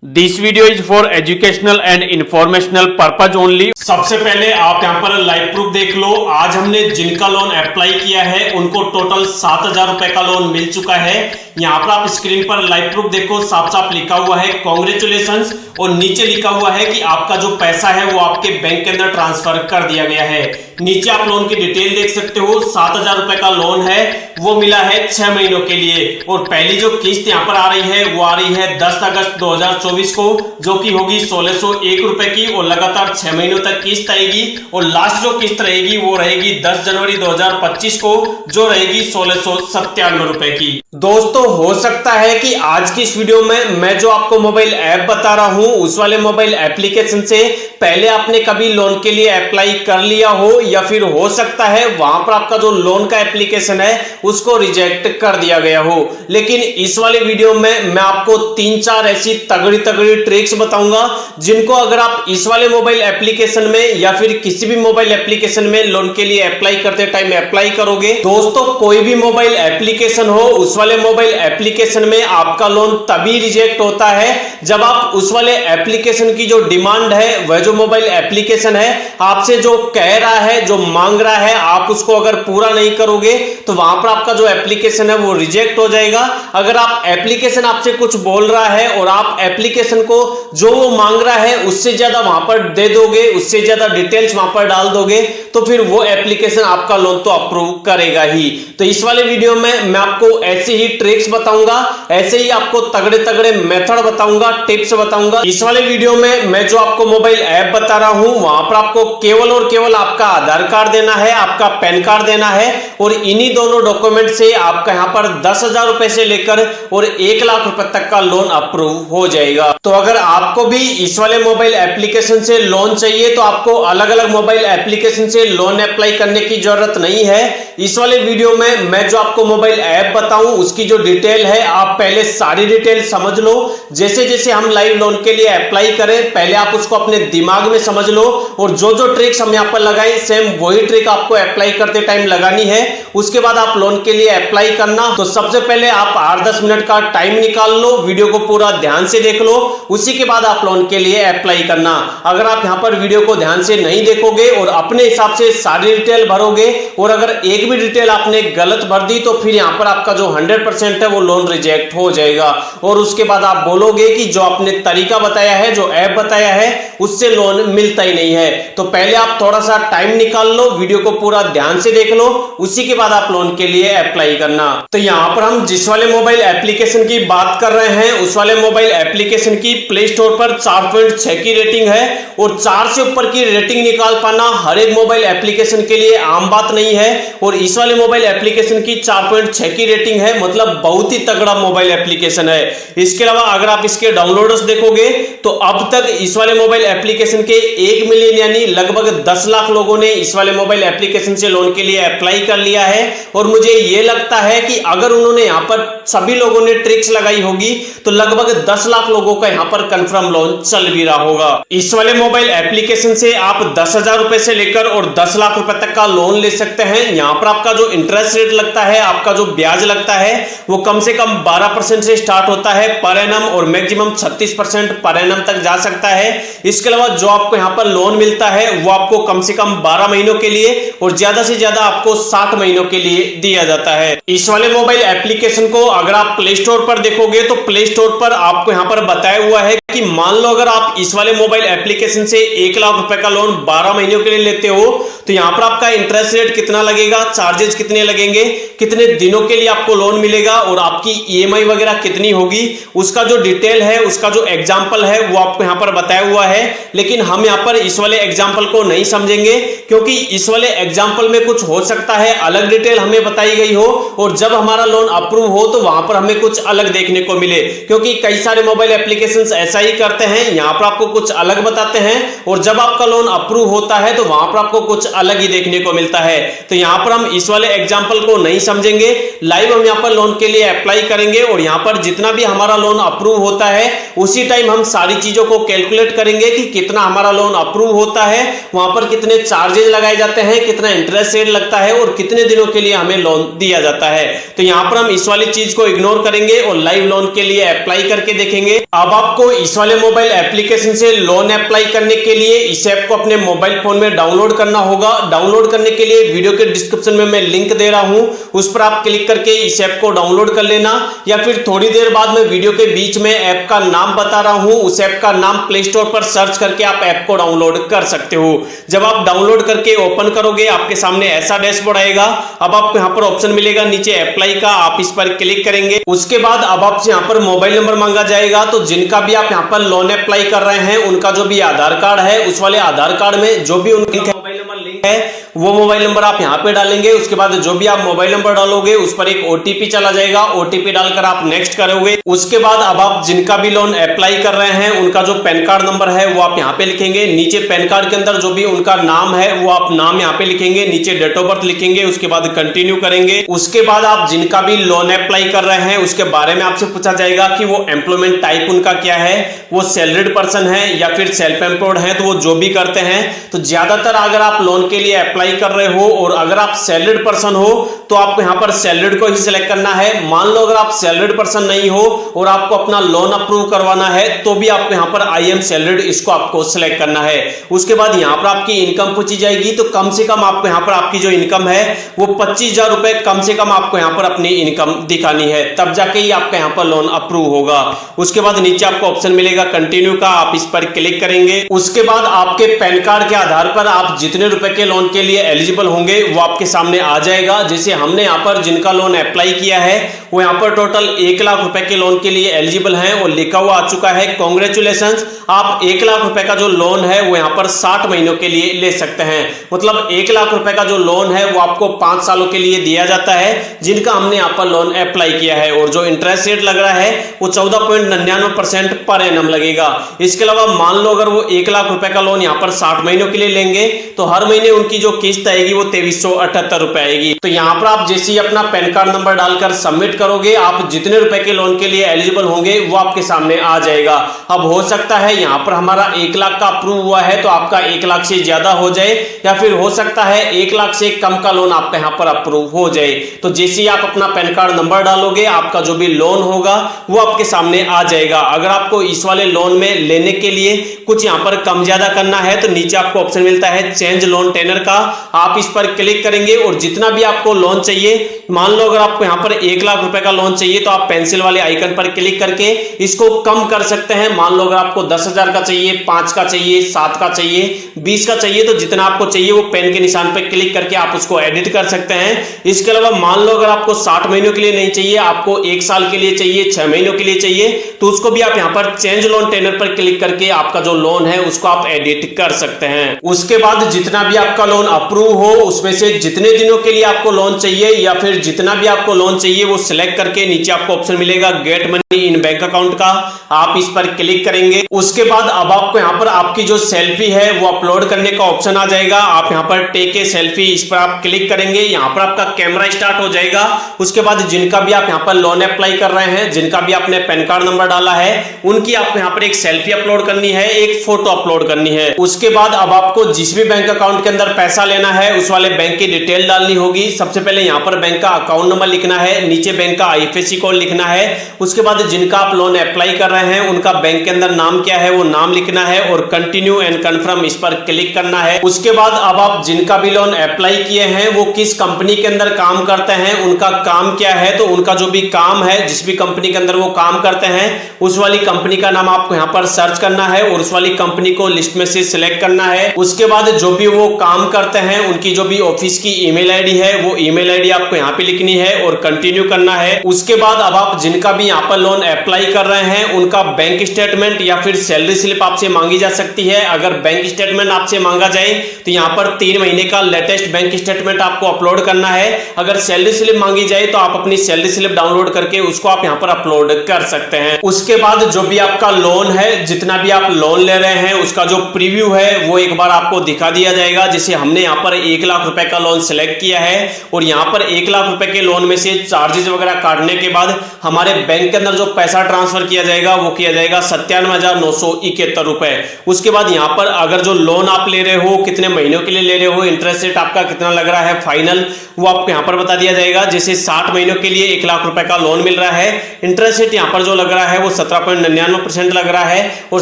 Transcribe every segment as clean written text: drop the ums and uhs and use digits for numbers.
This video is for educational and informational purpose only. सबसे पहले आप यहाँ पर लाइव प्रूफ देख लो। आज हमने जिनका लोन अप्लाई किया है उनको टोटल 7,000 रुपए का लोन मिल चुका है। यहाँ पर आप स्क्रीन पर लाइव प्रूफ देखो, साफ साफ लिखा हुआ है कांग्रेचुलेशंस और नीचे लिखा हुआ है कि आपका जो पैसा है वो आपके बैंक के अंदर ट्रांसफर कर दिया गया है। नीचे आप लोन की डिटेल देख सकते हो। 7,000 रुपए का लोन है, वो मिला है 6 महीनों के लिए और पहली जो किस्त यहाँ पर आ रही है वो आ रही है 10 अगस्त 2024 को, जो कि होगी 1601 रुपए की और लगातार 6 महीनों तक किस्त आएगी। और लास्ट जो किस्त रहेगी वो रहेगी 10 जनवरी 2025 को, जो रहेगी 1697 रुपए की। दोस्तों, हो सकता है कि आज की इस वीडियो में मैं जो आपको मोबाइल ऐप बता रहा हूं उस वाले मोबाइल एप्लीकेशन से पहले आपने कभी लोन के लिए अप्लाई कर लिया हो, या फिर हो सकता है वहां पर आपका जो लोन का एप्लीकेशन है उसको रिजेक्ट कर दिया गया हो। लेकिन इस वाले वीडियो में मैं आपको 3-4 ऐसी तगड़ी तगड़ी ट्रिक्स बताऊंगा जिनको अगर आप इस वाले मोबाइल एप्लीकेशन में या फिर किसी भी मोबाइल एप्लीकेशन में लोन के लिए अप्लाई करते टाइम अप्लाई करोगे। दोस्तों, कोई भी मोबाइल एप्लीकेशन हो, उस वाले मोबाइल एप्लीकेशन में आपका लोन तभी रिजेक्ट होता है जब आप उस वाले एप्लीकेशन की जो डिमांड है, वह जो मोबाइल एप्लीकेशन है आपसे जो कह रहा है, जो मांग रहा है, आप उसको अगर पूरा नहीं करोगे तो वहां पर आपका जो एप्लीकेशन है वो रिजेक्ट हो जाएगा। अगर आप एप्लीकेशन आपसे कुछ बोल रहा है और आप एप्लीकेशन को जो वो मांग रहा है उससे ज्यादा वहां पर दे दोगे, उससे ज्यादा डिटेल्स वहां पर डाल दोगे, तो फिर वो एप्लीकेशन आपका लोन तो अप्रूव करेगा ही। तो इस वाले वीडियो में मैं आपको ऐसे ही ट्रिक्स बताऊंगा, ऐसे ही आपको तगड़े तगड़े मेथड बताऊंगा, टिप्स बताऊंगा। इस वाले वीडियो में मैं जो आपको मोबाइल ऐप बता रहा हूं वहां पर आपको केवल और केवल आपका आधार कार्ड देना है, आपका पैन कार्ड देना है और इन्हीं दोनों डॉक्यूमेंट से आपका यहां पर 10,000 रुपए से लेकर और 1 लाख रुपए तक का लोन अप्रूव हो जाएगा। तो अगर आपको भी इस वाले मोबाइल एप्लीकेशन से लोन चाहिए तो आपको अलग अलग मोबाइल एप्लीकेशन से लोन अप्लाई करने की जरूरत नहीं है। इस वाले वीडियो में मैं जो आपको मोबाइल ऐप बताऊं उसकी जो डिटेल है आप पहले सारी डिटेल समझ लो। जैसे जैसे हम लाइव लोन के लिए अप्लाई करें पहले आप उसको अपने दिमाग में समझ लो और जो जो ट्रिक्स हम यहां पर लगाए सेम वही ट्रिक आपको अप्लाई करते टाइम लगानी है। उसके बाद आप लोन के लिए अप्लाई करना। तो सबसे पहले आप 8-10 मिनट का टाइम निकाल लो, वीडियो को पूरा ध्यान से देख लो, उसी के बाद आप लोन के लिए अप्लाई करना। अगर आप यहां पर वीडियो को ध्यान से नहीं देखोगे और अपने हिसाब से सारी डिटेल भरोगे और अगर एक भी डिटेल आपने गलत भर दी तो फिर यहां पर आपका जो 100% है वो लोन रिजेक्ट हो जाएगा और उसके बाद आप बोलोगे कि जो आपने तरीका बताया है, जो ऐप बताया है, उससे लोन मिलता ही नहीं है। तो पहले आप थोड़ा सा टाइम निकाल लो, वीडियो को पूरा ध्यान से देख लो, उसी के बाद आप लोन के लिए अप्लाई करना। तो यहां पर हम जिस वाले मोबाइल एप्लीकेशन की बात कर रहे हैं उस वाले मोबाइल एप्लीकेशन की प्ले स्टोर पर 4.6 की रेटिंग है और 4 से ऊपर की रेटिंग निकाल पाना हर एक मोबाइल एप्लीकेशन के लिए आम बात नहीं है। और इस वाले मोबाइल एप्लीकेशन की 4.6 की रेटिंग है, मतलब बहुत ही तगड़ा मोबाइल एप्लीकेशन है। इसके अलावा अगर आप इसके डाउनलोडर्स देखोगे तो अब तक इस वाले मोबाइल एप्लीकेशन के 1 मिलियन यानी लगभग 10 लाख लोगों ने इस वाले मोबाइल एप्लीकेशन से लोन के लिए अप्लाई कर लिया है। और मुझे यह लगता है कि अगर उन्होंने यहां पर सभी लोगों ने ट्रिक्स लगाई होगी तो लगभग 10 लाख लोगों का यहां पर कंफर्म लोन चल भी रहा होगा। इस वाले मोबाइल एप्लीकेशन से आप 10,000 रुपए से लेकर और 10 लाख रुपए तक का लोन ले सकते हैं। यहां पर आपका जो इंटरेस्ट रेट लगता है, आपका जो ब्याज लगता है वो कम से कम 12% से स्टार्ट होता है पर एनम और मैक्सिमम 36% पर एनम तक जा सकता है। इसके अलावा जो आपको यहां पर लोन मिलता है वो आपको कम से कम 12 महीनों के लिए और ज्यादा से ज्यादा आपको 60 महीनों के लिए दिया जाता है। इस वाले मोबाइल एप्लीकेशन को अगर आप प्ले स्टोर पर देखोगे तो प्ले स्टोर पर आपको यहां पर बताया हुआ है कि मान लो अगर आप इस वाले मोबाइल एप्लीकेशन से 1 लाख रुपए का लोन 12 महीनों के लिए लेते हो तो यहां पर आपका इंटरेस्ट रेट कितना लगेगा, चार्जेस कितने लगेंगे, कितने दिनों के लिए आपको लोन मिलेगा और आपकी ईएमआई वगैरह कितनी होगी, उसका जो डिटेल है, उसका जो एग्जांपल है वो आपको यहां पर बताया हुआ है। लेकिन हम यहां पर इस वाले एग्जांपल को नहीं समझेंगे क्योंकि इस वाले एग्जांपल में कुछ हो सकता है अलग डिटेल हमें बताई गई हो और जब हमारा लोन अप्रूव हो तो वहां पर हमें कुछ अलग देखने को मिले, क्योंकि कई सारे मोबाइल एप्लीकेशंस ऐसा ही करते हैं। यहां पर आपको कुछ अलग बताते हैं और जब आपका लोन अप्रूव होता है तो वहां पर आपको कुछ अलग ही देखने को मिलता है। तो यहां पर हम इस वाले एग्जांपल को नहीं समझेंगे, लाइव हम यहां पर लोन के लिए अप्लाई करेंगे और यहां पर जितना भी हमारा लोन अप्रूव होता है उसी टाइम हम सारी चीजों को कैलकुलेट करेंगे कि कितना हमारा लोन अप्रूव होता है, वहां पर कितने चार्जेस लगाए जाते हैं, कितना इंटरेस्ट रेट लगता है और कितने दिनों के लिए हमें लोन दिया जाता है। तो यहां पर हम इस वाली चीज को इग्नोर करेंगे और लाइव लोन के लिए अप्लाई करके देखेंगे। अब आपको इस इस वाले मोबाइल एप्लीकेशन से लोन अप्लाई करने के लिए इस ऐप को अपने मोबाइल फोन में डाउनलोड करना होगा। डाउनलोड करने के लिए वीडियो के डिस्क्रिप्शन में मैं लिंक दे रहा हूं, उस पर आप क्लिक करके इस ऐप को डाउनलोड कर लेना, या फिर थोड़ी देर बाद मैं वीडियो के बीच में ऐप का नाम बता रहा हूं, उस ऐप का नाम प्ले स्टोर पर सर्च करके आप ऐप को डाउनलोड कर सकते हो। जब आप डाउनलोड करके ओपन करोगे आपके सामने ऐसा डैशबोर्ड आएगा। अब आपको यहां पर ऑप्शन मिलेगा नीचे अप्लाई का, आप इस पर क्लिक करेंगे। उसके बाद अब आपसे यहां पर मोबाइल नंबर मांगा जाएगा। तो जिनका भी आप यहां पर लोन अप्लाई कर रहे हैं उनका जो भी आधार कार्ड है, उस वाले आधार कार्ड में जो भी उनका मोबाइल नंबर लिंक है वो मोबाइल नंबर आप यहां पे डालेंगे। उसके बाद जो भी आप मोबाइल नंबर डालोगे उस पर एक ओटीपी चला जाएगा, ओटीपी डालकर आप नेक्स्ट करोगे। उसके बाद अब आप जिनका भी लोन अप्लाई कर रहे हैं उनका जो पैन कार्ड नंबर है वो आप यहां पे लिखेंगे। नीचे पैन कार्ड के अंदर जो भी उनका नाम है वो आप नाम यहां पे लिखेंगे, नीचे डेट ऑफ बर्थ लिखेंगे, उसके बाद कंटिन्यू करेंगे। उसके बाद आप जिनका भी लोन अप्लाई कर रहे हैं उसके बारे में आपसे पूछा जाएगा कि वो एम्प्लॉयमेंट टाइप उनका क्या है, वो सैलरीड पर्सन है या फिर सेल्फ एम्प्लॉयड है, तो वो जो भी करते हैं। तो ज्यादातर अगर आप लोन के लिए अप्लाई कर रहे हो और अगर आप सैलरीड पर्सन हो तो आपको यहां पर सैलरीड को ही सिलेक्ट करना है। मान लो अगर आप सैलरीड पर्सन नहीं हो और आपको अपना लोन अप्रूव करवाना है तो भी आपको यहां पर आई एम सैलरीड इसको आपको सिलेक्ट करना है। उसके बाद यहां पर आपकी इनकम पूछी जाएगी, तो कम से कम आपको यहां पर आपकी जो इनकम है वो 25,000 रुपए कम से कम आपको यहां पर अपनी इनकम दिखानी है, तब जाके ही आपका यहां पर लोन अप्रूव होगा। उसके बाद नीचे आपको ऑप्शन मिलेगा कंटिन्यू का, आप इस पर क्लिक करेंगे। उसके बाद आपके पैन कार्ड के आधार पर आप जितने रुपए के लोन के लिए एलिजिबल होंगे वो आपके सामने आ जाएगा। जैसे हमने यहां पर जिनका लोन अप्लाई किया है वो यहां पर टोटल 1 लाख रुपए के लोन के लिए एलिजिबल हैं और लिखा हुआ आ चुका है कांग्रेचुलेशंस, आप 1 लाख रुपए का जो लोन है वो यहां पर 60 महीनों के लिए ले सकते हैं। मतलब 1 लाख रुपए का जो लोन है वो आपको 5 सालों के लिए दिया जाता है जिनका हमने यहां पर लोन अप्लाई किया है, और जो इंटरेस्ट रेट लग रहा है वो 14.99% पर एनम लगेगा। इसके अलावा मान लो अगर वो 1 लाख रुपए का लोन यहां पर 60 महीनों के लिए लेंगे तो हर महीने उनकी जो किस्त आएगी वो 2378 रुपए आएगी। तो यहां पर आप जैसे ही अपना पैन कार्ड नंबर डालकर सबमिट करोगे आप जितने रुपए के लोन के लिए एलिजिबल होंगे वो आपके सामने आ जाएगा। अब हो सकता है यहां पर हमारा 1 लाख का अप्रूव हुआ है तो आपका 1 लाख से ज्यादा हो जाए, या फिर हो सकता है 1 लाख से कम का लोन आपका यहां पर अप्रूव हो जाए। तो जैसे ही आप अपना पैन कार्ड नंबर डालोगे आपका जो भी लोन होगा वो आपके सामने आ जाएगा। अगर आपको इस वाले लोन में लेने के लिए कुछ यहां पर कम ज्यादा करना है तो नीचे आपको ऑप्शन मिलता है चेंज लोन टेनर का, आप इस पर क्लिक करेंगे और जितना भी आपको लोन चाहिए, मान लो अगर आपको यहां पर 1 लाख रुपए का लोन चाहिए तो आप पेंसिल वाले आइकन पर क्लिक करके इसको कम कर सकते हैं। मान लो अगर आपको 10,000 का चाहिए, 5 का चाहिए, 7 का चाहिए, 20 का चाहिए, तो जितना आपको चाहिए वो पेन के निशान पर क्लिक करके आप उसको एडिट कर सकते हैं। इसके अलावा मान लो अगर आपको 60 महीनों के लिए नहीं चाहिए, आपको 1 साल के लिए चाहिए, 6 महीनों के लिए चाहिए, तो उसको भी आप यहां पर चेंज लोन टेनर पर क्लिक करके आपका जो लोन है उसको आप एडिट कर सकते हैं। उसके बाद जितना भी आपका लोन अप्रूव हो उसमें से जितने दिनों के लिए आपको लोन चाहिए या फिर जितना भी आपको लोन चाहिए वो सिलेक्ट करके नीचे आपको ऑप्शन मिलेगा get money in bank account का, आप इस पर क्लिक करेंगे। उसके बाद अब आपको यहां पर आपकी जो सेल्फी है वो अपलोड करने का ऑप्शन आ जाएगा, आप यहां पर टेक ए सेल्फी, इस पर आप क्लिक करेंगे, यहां पर आपका कैमरा स्टार्ट हो जाएगा। उसके बाद जिनका भी आप यहां पर लोन अप्लाई कर रहे हैं, जिनका भी आपने पैन कार्ड नंबर डाला है, उनकी आपको यहां पर एक सेल्फी अपलोड करनी है, एक फोटो अपलोड करनी है। उसके बाद अब आपको जिस भी बैंक अकाउंट के अंदर पैसा लेना है उस वाले बैंक की डिटेल डालनी होगी। सबसे पहले यहां पर बैंक का अकाउंट नंबर लिखना है, नीचे बैंक का आईएफएससी कोड लिखना है। उसके बाद जिनका आप लोन अप्लाई कर रहे हैं उनका बैंक के अंदर नाम क्या है वो नाम लिखना है और कंटिन्यू एंड कंफर्म इस पर क्लिक करना है। उसके बाद अब आप जिनका भी लोन अप्लाई किए हैं वो किस कंपनी के अंदर काम करते हैं, उनका काम क्या है, तो उनका जो भी काम है, जिस भी कंपनी के अंदर वो काम करते हैं उस वाली कंपनी का नाम आपको यहां पर सर्च करना है और उस वाली कंपनी को लिस्ट में से सिलेक्ट करना है। उसके बाद जो भी वो काम करते हैं उनकी जो भी ऑफिस की ईमेल आईडी है वो ईमेल आईडी आपको यहां पे लिखनी है और कंटिन्यू करना है। उसके बाद अब आप जिनका भी यहां पर लोन अप्लाई कर रहे हैं उनका बैंक स्टेटमेंट या फिर सैलरी स्लिप आपसे मांगी जा सकती है। अगर बैंक स्टेटमेंट आपसे मांगा जाए तो यहां पर 3 महीने का लेटेस्ट बैंक स्टेटमेंट आपको अपलोड करना है। अगर सैलरी स्लिप मांगी जाए तो आप अपनी सैलरी स्लिप डाउनलोड करके उसको आप यहां पर अपलोड कर सकते हैं। उसके बाद जो भी आपका लोन है, जितना भी आप लोन ले रहे हैं उसका जो प्रीव्यू है वो एक बार आपको दिखा दिया जाएगा। जैसे हमने यहां पर 1 लाख रुपए का लोन सिलेक्ट किया है और यहां पर 1 लाख रुपए के लोन में से चार्जेस वगैरह वगैरह काटने के बाद हमारे बैंक के अंदर जो पैसा ट्रांसफर किया जाएगा वो किया जाएगा 97,971 रुपए। उसके बाद यहाँ पर अगर जो लोन आप ले रहे हो कितने महीनों के लिए ले रहे हो, इंटरेस्ट रेट आपका कितना लग रहा है फाइनल, वो आपको यहाँ पर बता दिया जाएगा। जैसे 60 महीनों के लिए 1 लाख रुपए का लोन मिल रहा है, इंटरेस्ट रेट यहाँ पर जो लग रहा है वो 17.99% लग रहा है और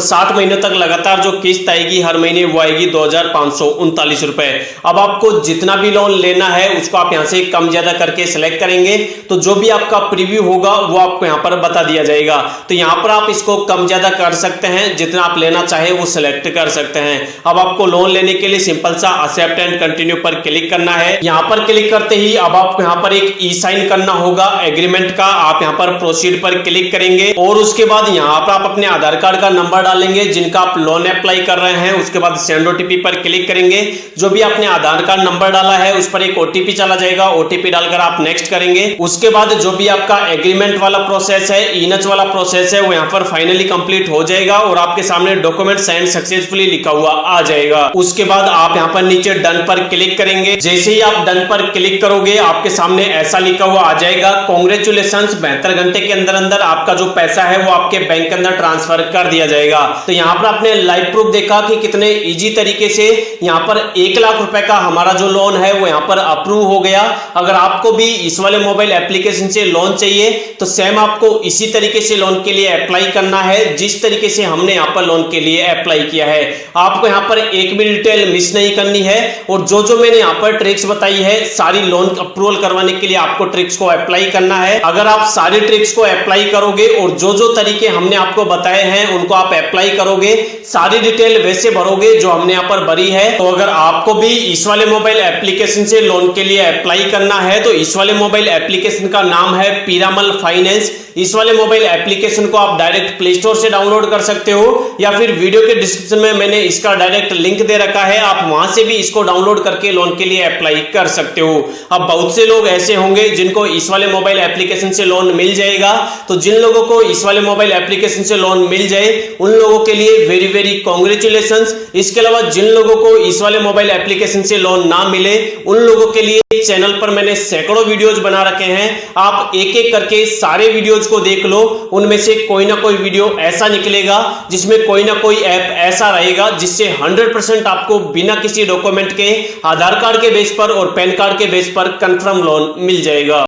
60 महीनों तक लगातार जो किस्त आएगी हर महीने वो आएगी 2,539 रुपए। अब आपको जितना भी लोन लेना है उसको आप यहाँ से कम ज्यादा करके सिलेक्ट करेंगे तो जो भी आपका प्रीव्यू होगा वो आपको यहाँ पर बता दिया जाएगा। तो यहाँ पर आप इसको कम ज्यादा कर सकते हैं, जितना आप लेना चाहे वो सिलेक्ट कर सकते हैं। अब आपको लोन लेने के लिए सिंपल सा एक्सेप्ट एंड कंटिन्यू पर क्लिक करना है। यहाँ पर क्लिक करते ही अब आपको यहाँ पर एक ई साइन करना होगा एग्रीमेंट का। आप यहाँ पर प्रोसीड पर क्लिक करेंगे और उसके बाद यहाँ पर आप अपने आधार कार्ड का नंबर डालेंगे जिनका आप लोन अप्लाई कर रहे हैं। उसके बाद सेंड ओटीपी पर क्लिक करेंगे। जो भी आपने आधार कार्ड नंबर डाला है उस पर एक ओटीपी चला जाएगा, ओटीपी डालकर आप नेक्स्ट करेंगे। उसके बाद जो भी आपका एग्रीमेंट वाला प्रोसेस है, इनच वाला प्रोसेस है, वो यहाँ पर फाइनली कंप्लीट हो जाएगा और आपके सामने डॉक्यूमेंट सेंड सक्सेसफुली लिखा हुआ आ जाएगा। उसके बाद आप यहाँ पर नीचे डन पर क्लिक करेंगे। जैसे ही आप डन पर क्लिक करोगे आपके सामने ऐसा लिखा हुआ आ जाएगा, कांग्रेचुलेशंस, 72 घंटे के अंदर अंदर आपका जो पैसा है वो आपके बैंक के अंदर ट्रांसफर कर दिया जाएगा। तो यहाँ पर आपने लाइव प्रूफ देखा कि कितने इजी तरीके से यहाँ पर 1 लाख रुपए का हमारा जो लोन है वो यहाँ पर अप्रूव हो गया। अगर आपको भी इस वाले मोबाइल एप्लीकेशन से लोन चाहिए तो सेम आपको इसी तरीके से लोन के लिए अप्लाई करना है जिस तरीके से हमने यहाँ पर लोन के लिए अप्लाई किया है। आपको यहाँ पर एक भी डिटेल मिस नहीं करनी है और जो जो मैंने यहाँ पर ट्रिक्स बताई है सारी लोन अप्रूवल करवाने के लिए आपको ट्रिक्स को अप्लाई करना है। अगर आप सारी ट्रिक्स को अप्लाई करोगे और जो जो तरीके हमने आपको बताए हैं उनको आप अप्लाई करोगे, सारी डिटेल वैसे भरोगे जो हमने यहाँ पर भरी है, तो अगर आपको भी इस वाले मोबाइल एप्लीकेशन से लोन के लिए अप्लाई करना है तो इस वाले मोबाइल एप्लीकेशन का नाम है पीरामल फाइनेंस। इस वाले मोबाइल एप्लीकेशन को आप डायरेक्ट प्ले स्टोर से डाउनलोड कर सकते हो या फिर वीडियो के डिस्क्रिप्शन में मैंने इसका डायरेक्ट लिंक दे रखा है, आप वहां से भी इसको डाउनलोड करके लोन के लिए अप्लाई कर सकते हो। अब बहुत से लोग ऐसे होंगे जिनको इस वाले मोबाइल एप्लीकेशन से लोन मिल जाएगा, तो जिन लोगों को इस वाले मोबाइल एप्लीकेशन से लोन मिल जाए उन लोगों के लिए वेरी वेरी कांग्रेचुलेशंस। इसके अलावा जिन लोगों को इस वाले मोबाइल एप्लीकेशन से लोन ना मिले उन लोगों के लिए चैनल पर मैंने सैकड़ों वीडियोज बना रखे हैं, आप एक एक करके सारे वीडियोज को देख लो। उनमें से कोई ना कोई वीडियो ऐसा निकलेगा जिसमें कोई ना कोई ऐप ऐसा रहेगा जिससे 100% आपको बिना किसी डॉक्यूमेंट के आधार कार्ड के बेस पर और पैन कार्ड के बेस पर कंफर्म लोन मिल जाएगा।